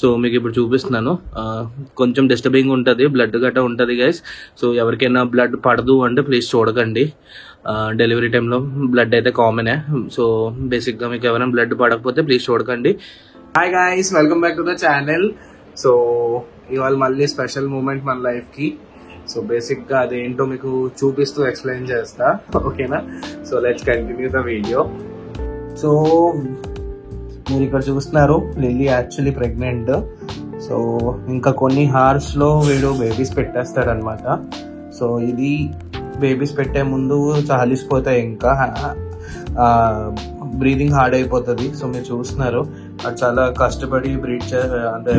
So మీకు ఇప్పుడు చూపిస్తున్నాను. కొంచెం డిస్టర్బింగ్ ఉంటుంది, బ్లడ్ గట్రా ఉంటుంది గైస్. సో ఎవరికైనా బ్లడ్ పడదు అంటే ప్లీజ్ చూడకండి. డెలివరీ టైంలో బ్లడ్ అయితే కామనే. సో బేసిక్గా మీకు ఎవరైనా బ్లడ్ పడకపోతే ప్లీజ్ చూడకండి. Hi guys, welcome back to the channel. So ఇవాళ మళ్ళీ స్పెషల్ మూమెంట్ మన లైఫ్కి. సో బేసిక్గా అదేంటో మీకు చూపిస్తూ ఎక్స్ప్లెయిన్ చేస్తా, ఓకేనా? So let's continue the video. So మీరు ఇక్కడ చూస్తున్నారు, లిల్లీ యాక్చువల్లీ ప్రెగ్నెంట్. సో ఇంకా కొన్ని హార్స్లో వీడు బేబీస్ పెట్టేస్తాడనమాట. సో ఇది బేబీస్ పెట్టే ముందు చాలిసిపోతాయి, ఇంకా బ్రీదింగ్ హార్డ్ అయిపోతుంది. సో మీరు చూస్తున్నారు, అది చాలా కష్టపడి అంటే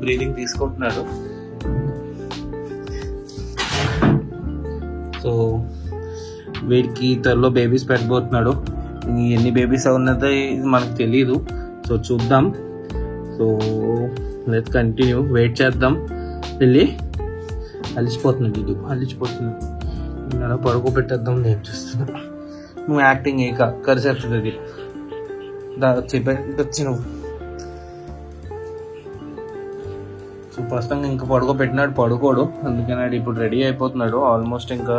బ్రీదింగ్ తీసుకుంటున్నాడు. సో వీడికి త్వరలో బేబీస్ పెట్టబోతున్నాడు. ఎన్ని బేబీస్ ఉన్నదో మనకు తెలియదు. సో చూద్దాం. సో లెట్స్ కంటిన్యూ, వెయిట్ చేద్దాం. వెళ్ళి అలిచిపోతున్నాడు, ఇది అలిచిపోతున్నాడు. ఇలా పడుకోబెట్టేద్దాం. నేను చూస్తున్నా, నువ్వు యాక్టింగ్ ఇక కరిసేస్తుంది. వచ్చి నువ్వు సో ప్రస్తుతం ఇంకా పడుకోబెట్టినాడు, పడుకోడు. అందుకని ఇప్పుడు రెడీ అయిపోతున్నాడు. ఆల్మోస్ట్ ఇంకా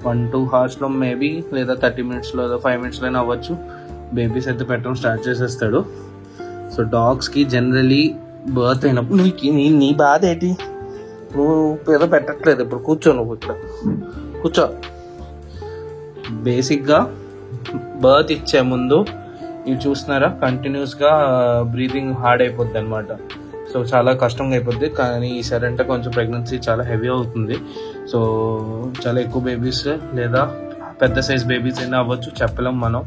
1-2 hours మేబీ, లేదా 30 minutesలో, లేదా 5 minutesలో అవ్వచ్చు, బేబీస్ అయితే పెట్టడం స్టార్ట్ చేసేస్తాడు. సో డాగ్స్కి జనరలీ బర్త్ అయినప్పుడు నీ బాధ ఏంటి? నువ్వు ఏదో పెట్టట్లేదు. ఇప్పుడు కూర్చో, నువ్వు ఇక్కడ కూర్చో. బేసిక్గా బర్త్ ఇచ్చే ముందు ఇవి చూస్తున్నారా, కంటిన్యూస్గా బ్రీతింగ్ హార్డ్ అయిపోద్ది అనమాట. సో చాలా కష్టంగా అయిపోద్ది. కానీ ఈసారి అంటే కొంచెం ప్రెగ్నెన్సీ చాలా హెవీ అవుతుంది. సో చాలా ఎక్కువ బేబీస్ లేదా పెద్ద సైజ్ బేబీస్ అయినా అవ్వచ్చు, చెప్పలేం మనం.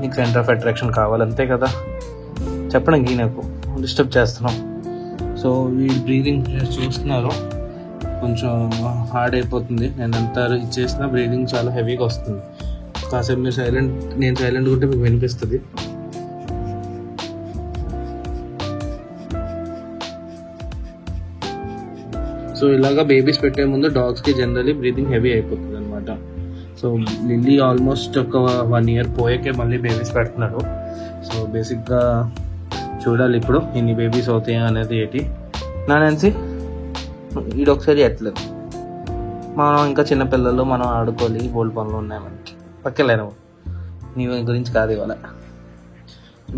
నీకు సెంటర్ ఆఫ్ అట్రాక్షన్ కావాలంతే కదా, చెప్పడానికి నాకు డిస్టర్బ్ చేస్తున్నాం. సో ఈ బ్రీదింగ్ చూస్తున్నారు, కొంచెం హార్డ్ అయిపోతుంది. నేను ఎంత ఇచ్చేసినా బ్రీదింగ్ చాలా హెవీగా వస్తుంది. కాసేపు మీరు నేను సైలెంట్గా ఉంటే మీకు వినిపిస్తుంది. సో ఇలాగా బేబీస్ పెట్టే ముందు డాగ్స్కి జనరలీ బ్రీదింగ్ హెవీ అయిపోతుంది అనమాట. సో లిల్లీ ఆల్మోస్ట్ ఒక 1 year పోయాకే మళ్ళీ బేబీస్ పెడుతున్నాడు. సో బేసిక్గా చూడాలి ఇప్పుడు ఎన్ని బేబీస్ అవుతాయా అనేది. ఏంటి నానేసి ఈడొకసారి ఎట్లేదు, మనం ఇంకా చిన్నపిల్లలు, మనం ఆడుకోవాలి, బోల్డ్ పనులు ఉన్నాయి మనకి. పక్కలేను, నీ గురించి కాదు ఇవాళ.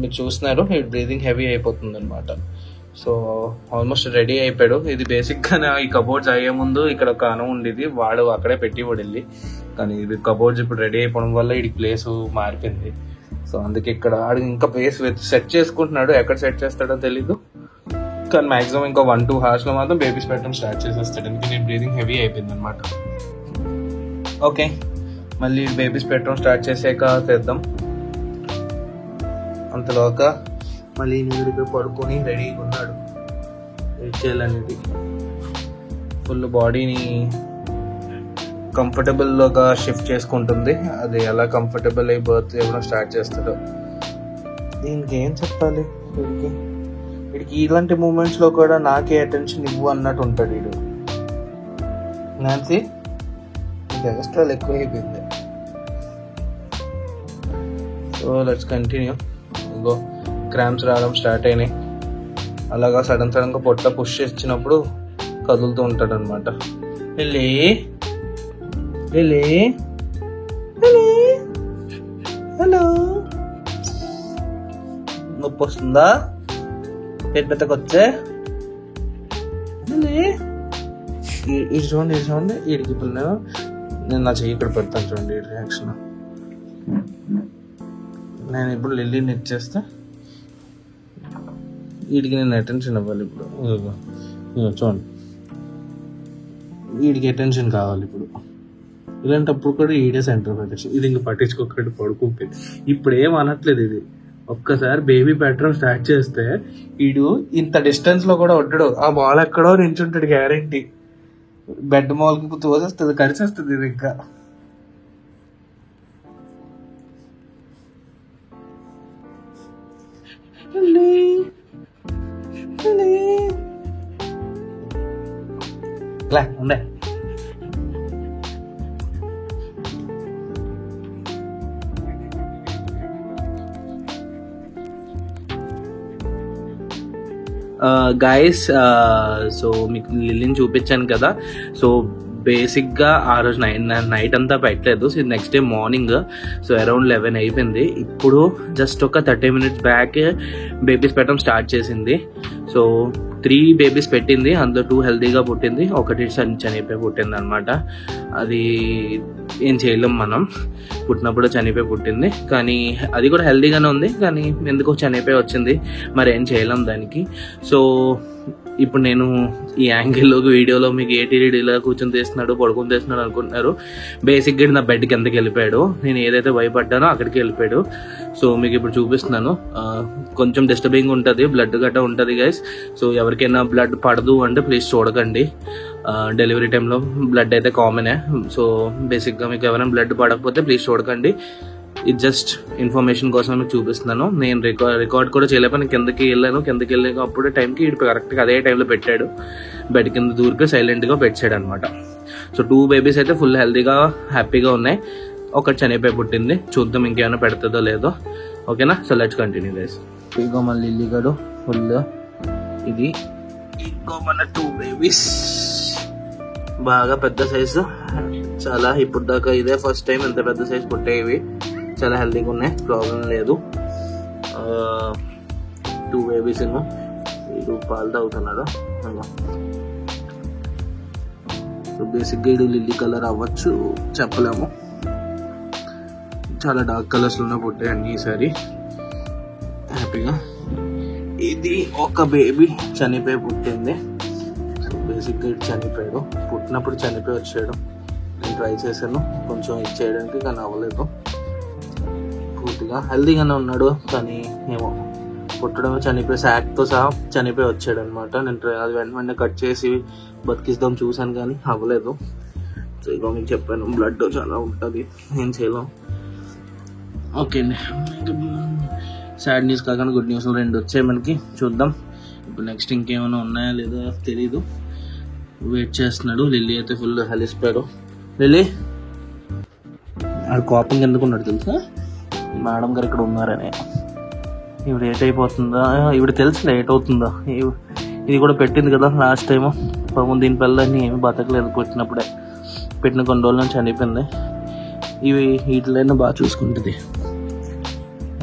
మీరు చూస్తున్నారు, ఈ బ్రీదింగ్ హెవీ అయిపోతుంది అనమాట. సో ఆల్మోస్ట్ రెడీ అయిపోయాడు. ఇది బేసిక్గా ఈ కబోర్డ్స్ అయ్యే ముందు ఇక్కడ ఒక అనం ఉండేది, వాడు అక్కడే పెట్టివాడు వెళ్ళి. కానీ ఇది కబోర్డ్స్ ఇప్పుడు రెడీ అయిపోవడం వల్ల ఇది ప్లేస్ మారిపోయింది. సో అందుకే ఇక్కడ ఆడు ఇంకా ప్లేస్ సెట్ చేసుకుంటున్నాడు. ఎక్కడ సెట్ చేస్తాడో తెలీదు, కానీ మాక్సిమం ఇంకా 1-2 hours మాత్రం బేబీస్ పెట్టడం స్టార్ట్ చేసేస్తాడు. ఎందుకంటే బ్రీదింగ్ హెవీ అయిపోయింది అనమాట. ఓకే, మళ్ళీ బేబీస్ పెట్టడం స్టార్ట్ చేసాక తెద్దాం. అంతలోగా మళ్ళీ నేను ఇక్కడ పడుకొని రెడీగా ఉన్నాడు. వెయిట్ చేయాలనేది ఫుల్ బాడీని కంఫర్టబుల్గా షిఫ్ట్ చేసుకుంటుంది. అది ఎలా కంఫర్టబుల్ అయ్యి బర్త్ ఇవ్వడం స్టార్ట్ చేస్తాడో దీనికి ఏం చెప్పాలి. వీడికి ఇలాంటి మూమెంట్స్లో కూడా నాకే అటెన్షన్ ఇవ్వు అన్నట్టు ఉంటాడు వీడు. నాన్సీ ఎక్స్ట్రా ఎక్కువ అయిపోయింది. So let's continue. ఇంకో క్రాంప్స్ రావడం స్టార్ట్ అయినాయి. అలాగా సడన్గా పొట్ట పుష్ చేసినప్పుడు కదులుతూ ఉంటాడు అనమాట. వెళ్ళి హలో, నొప్పి వస్తుందా? పెద్దకొచ్చే ఇది చూడండి. వీడికి ఇప్పుడు నేను నా చెయ్యి ఇక్కడ పెడతాను, చూడండి రియాక్షన్. నేను ఇప్పుడు లిల్లీని ఇచ్చేస్తే వీడికి నేను అటెన్షన్ ఇవ్వాలి. ఇప్పుడు చూడండి, వీడికి అటెన్షన్ కావాలి ఇప్పుడు. ఇలాంటప్పుడు కూడా ఈడే సెంటర్ ఆఫ్ అటెన్షన్. ఇది ఇంక పట్టించుకోకండి, పడుకోపోయింది. ఇప్పుడు ఏం అనట్లేదు. ఇది ఒక్కసారి బేబీ పెట్టడం స్టార్ట్ చేస్తే వీడు ఇంత డిస్టెన్స్ లో కూడా ఉంటాడు. ఆ బాల్ ఎక్కడో నించుంటాడు గ్యారంటీ. బెడ్ మాల్కి తోసేస్తుంది, కరిచేస్తుంది ఇది ఇంకా. ఉండే గైస్, సో మీకు లిల్లీని చూపించాను కదా. సో బేసిక్గా ఆ రోజు నైట్ అంతా పెట్టలేదు. So next day morning, so around 11 అయిపోయింది. ఇప్పుడు జస్ట్ ఒక 30 minutes బ్యాక్ బేబీస్ పెట్టడం స్టార్ట్ చేసింది. సో 3 బేబీస్ పెట్టింది, అందులో 2 హెల్తీగా పుట్టింది, ఒకటి చనిపోయి పుట్టింది అనమాట. అది ఏం చేయలేం మనం, పుట్టినప్పుడు చనిపోయి పుట్టింది. కానీ అది కూడా హెల్తీగానే ఉంది, కానీ ఎందుకో చనిపోయి వచ్చింది, మరి ఏం చేయలేం దానికి. సో ఇప్పుడు నేను ఈ యాంగిల్లో వీడియోలో మీకు ఏటీడీ ఇలా కూర్చొని తీస్తున్నాడు, పడుకొని తీస్తున్నాడు అనుకుంటున్నారు. బేసిక్గా నా బెడ్ కిందకి వెళ్ళిపోయాడు. నేను ఏదైతే భయపడ్డానో అక్కడికి వెళ్ళిపోయాడు. సో మీకు ఇప్పుడు చూపిస్తున్నాను. కొంచెం డిస్టర్బింగ్ ఉంటుంది, బ్లడ్ గట్రా ఉంటుంది గైస్. సో ఎవరికైనా బ్లడ్ పడదు అంటే ప్లీజ్ చూడకండి. డెలివరీ టైంలో బ్లడ్ అయితే కామనే. సో బేసిక్గా మీకు ఎవరైనా బ్లడ్ పడకపోతే ప్లీజ్ చూడకండి. ఇది జస్ట్ ఇన్ఫర్మేషన్ కోసం మీకు చూపిస్తున్నాను. నేను రికార్డ్ కూడా చేయలేకపోయినా కిందకి వెళ్ళాను. కిందకి వెళ్ళినప్పుడు టైంకి ఇటు కరెక్ట్గా అదే టైంలో పెట్టాడు. బెడ్ కింద దూరిపోయి సైలెంట్గా పెట్టాడు అనమాట. సో 2 బేబీస్ అయితే ఫుల్ హెల్తీగా హ్యాపీగా ఉన్నాయి. ఒకటి చనిపోయి పుట్టింది. చూద్దాం ఇంకేమైనా పెడుతుందో లేదో. ఓకేనా? So let's continue guys. ఇగో మళ్ళీ ఇల్లిగాడు ఫుల్. ఇది ఇంకో మన 2 బేబీస్ బాగా పెద్ద సైజు. చాలా ఇప్పుడు దాకా ఇదే ఫస్ట్ టైం ఎంత పెద్ద సైజు పుట్టాయి. చాలా హెల్తీగా ఉన్నాయి, ప్రాబ్లం లేదు. 2 బేబీస్ ఏమో. వీడు పాలు తాగుతున్నాడు. సో బేసిక్గా వీడు లిల్లీ కలర్ అవ్వచ్చు, చెప్పలేము. చాలా డార్క్ కలర్స్లోనే పుట్టాయి అన్ని ఈసారి హ్యాపీగా. ఇది ఒక బేబీ చనిపోయి పుట్టింది. సో బేసిక్గా ఇటు చనిపోయాడు. పుట్టినప్పుడు చనిపోయి వచ్చాడు. నేను ట్రై చేశాను కొంచెం ఇచ్చేయడానికి, కానీ అవ్వలేదు. పూర్తిగా హెల్తీగానే ఉన్నాడు, కానీ ఏమో పుట్టడమే చనిపోయి శాక్తో సహా చనిపోయి వచ్చాడు అనమాట. నేను అది వెంటనే కట్ చేసి బతికిస్తాం చూశాను, కానీ అవ్వలేదు. సో ఇక మీకు చెప్పాను బ్లడ్ చాలా ఉంటుంది, ఏం చేయలేం. ఓకే అండి, సాడ్ న్యూస్ కాకుండా గుడ్ న్యూస్ 2 వచ్చాయి మనకి. చూద్దాం ఇప్పుడు నెక్స్ట్ ఇంకేమైనా ఉన్నాయా లేదా తెలీదు. వెయిట్ చేస్తున్నాడు. లిల్లీ అయితే ఫుల్ హలిసిపోయాడు. లిల్లీ ఆడు కోపంగా ఎందుకున్నాడు తెలుసా? మేడం గారు ఇక్కడ ఉన్నారని. ఇవి లేట్ అయిపోతుందా, ఇవి తెలుసు లేట్ అవుతుందా. ఇది కూడా పెట్టింది కదా లాస్ట్ టైము. పాపం దీని పిల్లల్ని ఏమి బతకలేదు. పెట్టినప్పుడే పెట్టిన కొన్ని రోజుల నుంచి చనిపోయింది. ఇవి వీటిలైనా బాగా చూసుకుంటుంది.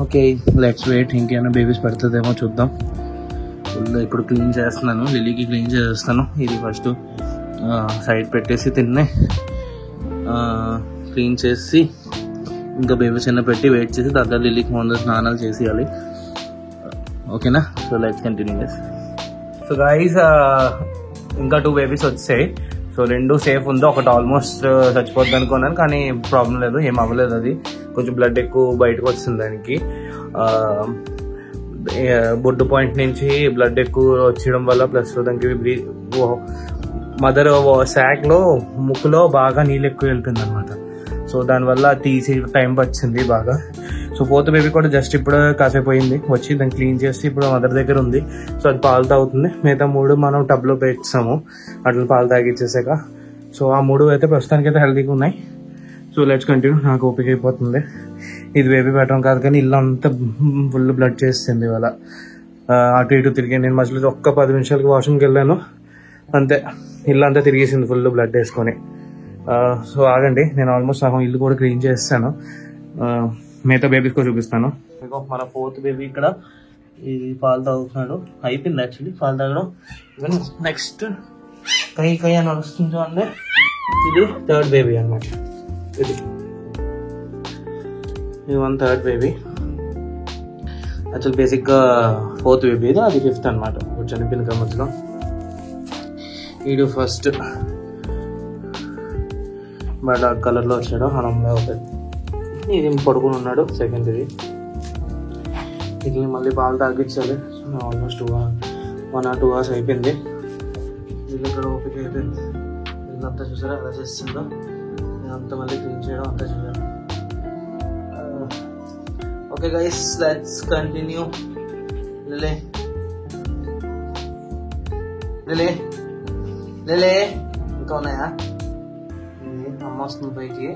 ఓకే లెట్స్ వెయిట్, ఇంకేమైనా బేబీస్ పెడుతుందేమో చూద్దాం. ఇప్పుడు క్లీన్ చేస్తున్నాను, లిల్లీకి క్లీన్ చేస్తాను. ఇది ఫస్ట్ సైడ్ పెట్టేసి తిన్నే క్లీన్ చేసి ఇంకా బేబీస్ అయినా పెట్టి వెయిట్ చేసి తర్వాత లిల్లీకి ముందు స్నానాలు చేసేయాలి. ఓకేనా? So let's continue guys. So guys ఇంకా 2 బేబీస్ వచ్చాయి. సో 2 సేఫ్ ఉంది. ఒకటి ఆల్మోస్ట్ చచ్చిపోద్ది అనుకున్నాను, కానీ ప్రాబ్లం లేదు, ఏం అవ్వలేదు. అది కొంచెం బ్లడ్ ఎక్కువ బయటకు వస్తుంది దానికి. బొడ్డు పాయింట్ నుంచి బ్లడ్ ఎక్కువ వచ్చేయడం వల్ల, ప్లస్ దానికి మదర్ శాక్లో ముక్కులో బాగా నీళ్ళు ఎక్కువ వెళ్తుంది అనమాట. సో దానివల్ల తీసి టైం వచ్చింది బాగా. సో 4th బేబీ కూడా జస్ట్ ఇప్పుడు కాసేపు పోయింది వచ్చి, దాన్ని క్లీన్ చేసి ఇప్పుడు మదర్ దగ్గర ఉంది. సో అది పాలు తాగుతుంది. మిగతా 3 మనం టబ్లో పెట్టాము అట్లా పాలు తాగిచ్చేసాక. సో ఆ 3 అయితే ప్రస్తుతానికి అయితే హెల్తీగా ఉన్నాయి. So let's continue. నాకు ఓపిక అయిపోతుంది. ఇది బేబీ పెట్టడం కాదు, కానీ ఇల్లు అంతా ఫుల్ బ్లడ్ చేస్తుంది ఇవాళ. అటు ఇటు తిరిగి నేను మధ్యలో ఒక్క 10 నిమిషాలకి వాష్రూమ్కి వెళ్ళాను, అంతే ఇల్లు అంతా తిరిగేసింది ఫుల్ బ్లడ్ వేసుకొని. సో ఆగండి, నేను ఆల్మోస్ట్ సగం ఇల్లు కూడా క్లీన్ చేస్తాను. మిగతా బేబీస్ కూడా చూపిస్తాను. మన 4th బేబీ ఇక్కడ ఇది పాలు తాగుతున్నాడు. అయిపోయింది యాక్చువల్లీ పాలు తాగడం. ఈవెన్ నెక్స్ట్ కై అని వస్తుంది అంటే ఇది 3rd బేబీ అనమాట. ఇది 3rd బేబీ. యాక్చువల్ బేసిక్గా 4th బేబీ ఇది, అది 5th అనమాట. చనిపోయిన క్రమంలో వీడు ఫస్ట్ బాగా కలర్లో వచ్చాడు, హనంలో ఒకటి. ఇది పడుకుని ఉన్నాడు సెకండ్. ఇది మళ్ళీ పాలు తాగించాలి. ఆల్మోస్ట్ 1 or 2 hours అయిపోయింది. వీళ్ళు ఇక్కడ ఓపిక అయిపోయింది. వీళ్ళంతా చూసారా ఎలా చేస్తుందో, ఇదంతా మళ్ళీ క్లీన్ చేయడం అంతా చూసారు. Okay guys let's continue. లేలే ఇంకా ఉన్నాయా? అమ్మ వస్తుంది పైకి,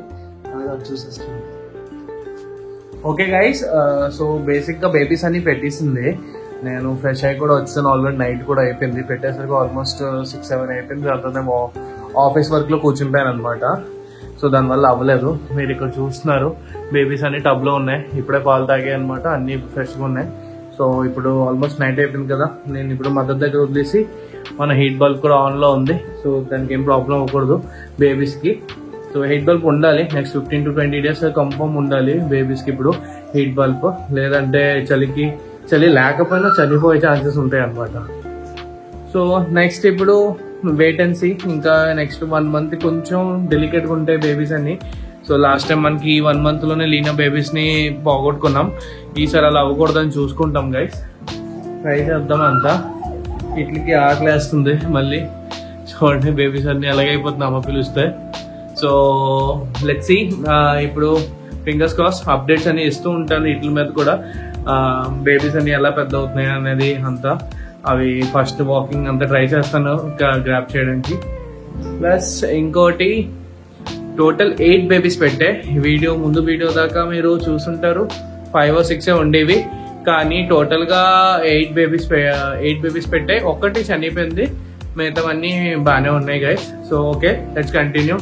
అది చూసేస్తున్నాం. ఓకే గైస్, సో బేసిక్గా బేబీస్ అన్ని పెట్టేసింది. నేను ఫ్రెష్ అయ్యి కూడా వచ్చాను. ఆల్రెడీ నైట్ కూడా అయిపోయింది, పెట్టేసరికి ఆల్మోస్ట్ 6-7 అయిపోయింది. తర్వాత నేను ఆఫీస్ వర్క్లో కూర్చుంటాను అనమాట. సో దానివల్ల అవ్వలేదు. మీరు ఇక్కడ చూస్తున్నారు బేబీస్ అన్ని టబ్లో ఉన్నాయి, ఇప్పుడే పాలు తాగాయి అనమాట, అన్ని ఫ్రెష్గా ఉన్నాయి. సో ఇప్పుడు ఆల్మోస్ట్ నైట్ అయిపోయింది కదా, నేను ఇప్పుడు మదర్ దగ్గర వదిలేసి మన హీట్ బల్బ్ కూడా ఆన్లో ఉంది. సో దానికి ఏం ప్రాబ్లం అవ్వకూడదు బేబీస్కి. సో హీట్ బల్బ్ ఉండాలి, నెక్స్ట్ 15 to 20 days కన్ఫర్మ్ ఉండాలి బేబీస్కి ఇప్పుడు హీట్ బల్బ్. లేదంటే చలి లేకపోయినా చనిపోయే ఛాన్సెస్ ఉంటాయి అనమాట. సో నెక్స్ట్ ఇప్పుడు వెయిట్ అండ్ సీ. ఇంకా నెక్స్ట్ 1 month కొంచెం డెలికేట్గా ఉంటాయి బేబీస్ అన్ని. సో లాస్ట్ టైం మనకి 1 monthలోనే లీనా బేబీస్ని పోగొట్టుకున్నాం. ఈసారి అలా అవ్వకూడదని చూసుకుంటాం గైస్. ట్రై చేద్దాం అంతా. వీటికి ఆకలి వేస్తుంది మళ్ళీ. చూడండి బేబీస్ అన్ని ఎలాగైపోతుంది అమ్మ పిలుస్తే. So let's see. ఇప్పుడు ఫింగర్స్ క్రాస్ అప్డేట్స్ అన్ని ఇస్తూ ఉంటాను వీటి మీద కూడా. బేబీస్ అన్ని ఎలా పెద్ద అవుతున్నాయి అనేది అంతా, అవి ఫస్ట్ వాకింగ్ అంతా ట్రై చేస్తాను గ్రాప్ చేయడానికి. ప్లస్ ఇంకోటి టోటల్ 8 బేబీస్ పెట్టే. వీడియో ముందు వీడియో దాకా మీరు చూసుంటారు 5 or 6 ఉండేవి, కానీ టోటల్గా 8 బేబీస్ పెట్టే. ఒకటి చనిపోయింది, మిగతావన్నీ బాగానే ఉన్నాయి guys. So okay, let's continue.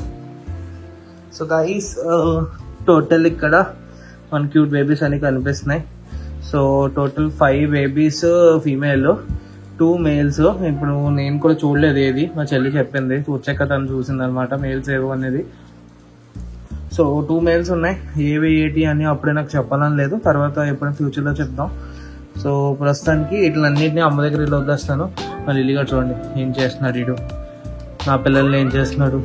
So guys total ఇక్కడ మన క్యూట్ బేబీస్ అన్ని కనిపిస్తున్నాయి. So total 5 babies female, 2 males. ఇప్పుడు నేను కూడా చూడలేదు ఏది, మా చెల్లి చెప్పింది, వచ్చాక తను చూసింది అనమాట మేల్స్ ఏవో అనేది. సో 2 males ఉన్నాయి. ఏవి ఏంటి అని అప్పుడే నాకు చెప్పాలని లేదు, తర్వాత ఎప్పుడైనా ఫ్యూచర్లో చెప్తాం. సో ప్రస్తుతానికి ఇట్లన్నింటినీ అమ్మ దగ్గర ఇలా వదిలేస్తాను. మళ్ళీ ఇల్లుగా చూడండి ఏం చేస్తున్నాడు ఇటు, నా పిల్లల్ని ఏం చేస్తున్నాడు.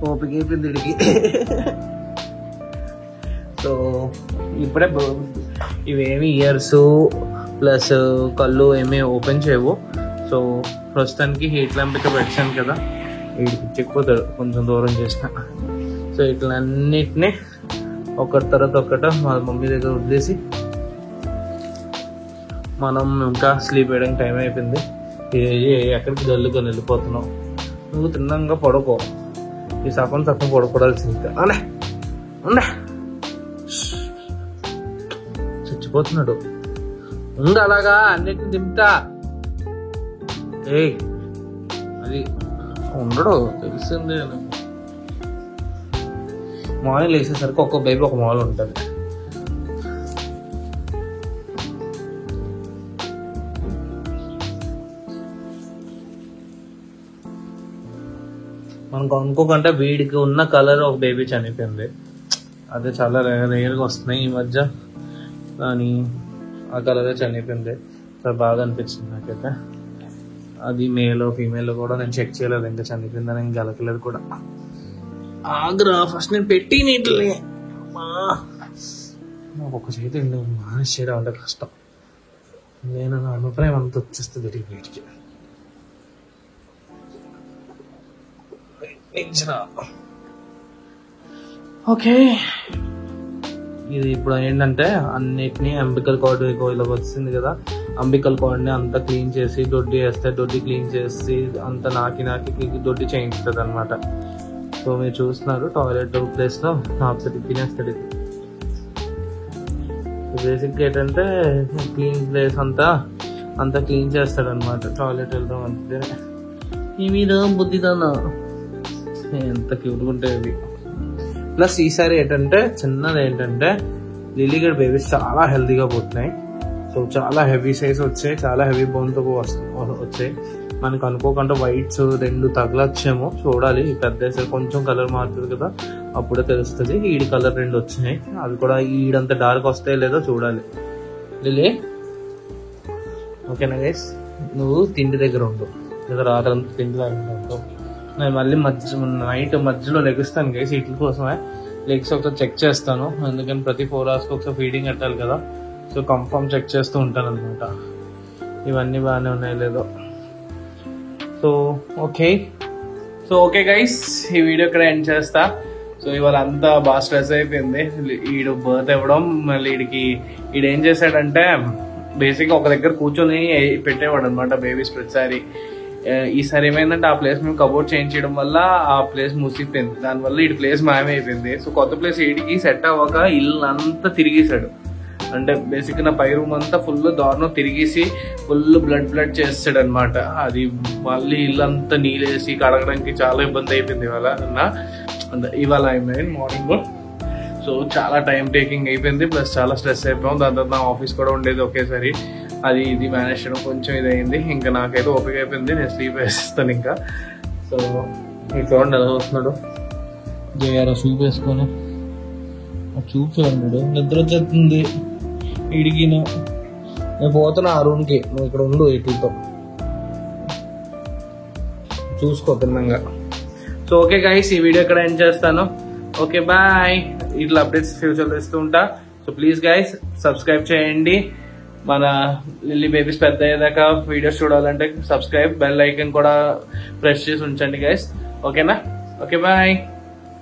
ఓపిక అయిపోయింది వీడికి. సో ఇప్పుడే ఇవేమి ఇయర్స్ ప్లస్ కళ్ళు ఏమీ ఓపెన్ చేయవు. సో ప్రస్తుతానికి హీట్ ల్యాంప్ అయితే పెట్టాను కదా, వీడికి చిక్కిపోతాడు కొంచెం దూరం చేసిన. సో ఇట్లన్నిటినీ ఒకటి తర్వాత ఒకట వాళ్ళ మమ్మీ దగ్గర వదిలేసి మనం ఇంకా స్లీప్ వేయడానికి టైం అయిపోయింది. ఎక్కడికి జల్లుకొని వెళ్ళిపోతున్నావు, నువ్వు తిన్నాక పడుకో. ఈ సగం పడుకోవాల్సింది. అనే ఉండే చచ్చిపోతున్నాడు. ఉండు అలాగా, అన్నిటిని దింపుతా. అది ఉండడు తెలిసిందే. మార్నింగ్ లేచేసరికి ఒక్కొక్క బేబీ ఒక మాల్ ఉంటుంది. మనకు అనుకోకుండా వీడికి ఉన్న కలర్ ఒక బేబీ చనిపోయింది. అదే చాలా రేర్గా వస్తున్నాయి ఈ మధ్య, కానీ ఆ కలరే చనిపోయింది. చాలా బాగా అనిపించింది నాకైతే. అది మేలో ఫీమేల్ కూడా నేను చెక్ చేయలేదు, ఇంకా చనిపోయిందని ఇంకా గెలకలేదు కూడా. ఆగ్రా ఫస్ట్ నేను పెట్టి నీటిని ఒక్క చేతి మానేసి చేయడం అంటే కష్టం. నేను నా అభిప్రాయం అంత వచ్చేస్తుంది వీటికి. ఓకే, ఇది ఇప్పుడు ఏంటంటే అన్నిటినీ అంబికల్ కార్డ్ ఇలా వచ్చింది కదా, అంబికల్ కార్డ్ని అంతా క్లీన్ చేసి దొడ్డి వేస్తే, దొడ్డి క్లీన్ చేసి అంతా నాకి దొడ్డి చేయిస్తుంది అనమాట. సో మీరు చూస్తున్నారు టాయిలెట్ ప్లేస్లో తినేస్తాడు. బేసిక్గా ఏంటంటే క్లీన్ ప్లేస్ అంతా క్లీన్ చేస్తాడు అనమాట. టాయిలెట్ వెళ్దాం అంతే. ఈ మీద బుద్ధిదానా ఎంత క్యూట్గా ఉంటాయి ఇవి. ప్లస్ ఈసారి చిన్నది ఏంటంటే లిలీగడ్ బేబీస్ చాలా హెల్తీగా పోతున్నాయి. సో చాలా హెవీ సైజ్ వచ్చాయి, చాలా హెవీ బోన్తో వచ్చాయి. మనకు అనుకోకుండా వైట్స్ 2 తగలొచ్చేమో, చూడాలి. ఈ పెద్ద కొంచెం కలర్ మారుతుంది కదా, అప్పుడే తెలుస్తుంది. ఈడి కలర్ 2 వచ్చినాయి, అవి కూడా ఈడంత డార్క్ వస్తాయో లేదో చూడాలి. లిలీ ఓకేనా గైస్, నువ్వు తిండి దగ్గర ఉండు, లేదా రాత్రంతా తిండి దగ్గర ఉండు. నేను మళ్ళీ నైట్ మధ్యలో లెగుస్తాను గైస్ వీటి కోసమే. లెగ్స్ ఒకసారి చెక్ చేస్తాను, ఎందుకని ప్రతి 4 hours ఒకసారి ఫీడింగ్ పెట్టాలి కదా. సో కన్ఫర్మ్ చెక్ చేస్తూ ఉంటాను అనమాట, ఇవన్నీ బాగానే ఉన్నాయో లేదో. సో ఓకే గైస్, ఈ వీడియో ఇక్కడ ఎండ్ చేస్తా. సో ఇవాళ అంతా బాగా స్ట్రెస్ అయిపోయింది. ఈడు బర్త్ ఇవ్వడం, మళ్ళీ ఈడేం చేశాడంటే బేసిక్గా ఒక దగ్గర కూర్చొని పెట్టేవాడు అనమాట బేబీస్ ప్రతిసారి. ఈసారి ఏమైందంటే ఆ ప్లేస్ మేము కబోర్డ్ చేంజ్ చేయడం వల్ల ఆ ప్లేస్ మూసిపోయింది. దానివల్ల ఈ ప్లేస్ మాయమైపోయింది. సో కొత్త ప్లేస్ వీడికి సెట్ అవ్వక ఇల్లు అంతా తిరిగేశాడు. అంటే బేసిక్ నా పై రూమ్ అంతా ఫుల్ దారుణం తిరిగేసి ఫుల్ బ్లడ్ చేస్తాడు అనమాట. అది మళ్ళీ ఇల్లంతా నీళ్ళేసి కడగడానికి చాలా ఇబ్బంది అయిపోయింది ఇవాళ మార్నింగ్. సో చాలా టైం టేకింగ్ అయిపోయింది, ప్లస్ చాలా స్ట్రెస్ అయిపోయాం. దాని తర్వాత నా ఆఫీస్ కూడా ఉండేది ఒకేసారి, అది ఇది మేనేజ్ చేయడం కొంచెం ఇది అయింది. ఇంకా నాకైతే ఓపిక అయిపోయింది, నేను స్లీప్ వేస్తాను ఇంకా. సో మీకు చూడండి ఎలా వస్తున్నాడు జయారా సూప్ వేసుకొని. చూపు చూడండి నిద్ర వచ్చేస్తుంది ఇడికి. నేను పోతున్నా ఆ రూమ్కి, నువ్వు ఇక్కడ ఉండు ఇటుతో చూసుకో తిన్నంగా. సో ఓకే గైస్, ఈ వీడియో ఇక్కడ ఎండ్ చేస్తాను. Okay bye. ఇట్లా అప్డేట్స్ ఫ్యూచర్లో ఇస్తూ ఉంటా. సో ప్లీజ్ గైస్ సబ్స్క్రైబ్ చేయండి. మన లిల్లీ బేబీస్ పెద్ద అయ్యేదాకా వీడియోస్ చూడాలంటే సబ్స్క్రైబ్, బెల్ ఐకన్ కూడా ప్రెస్ చేసి ఉంచండి గైస్. ఓకేనా? Okay bye.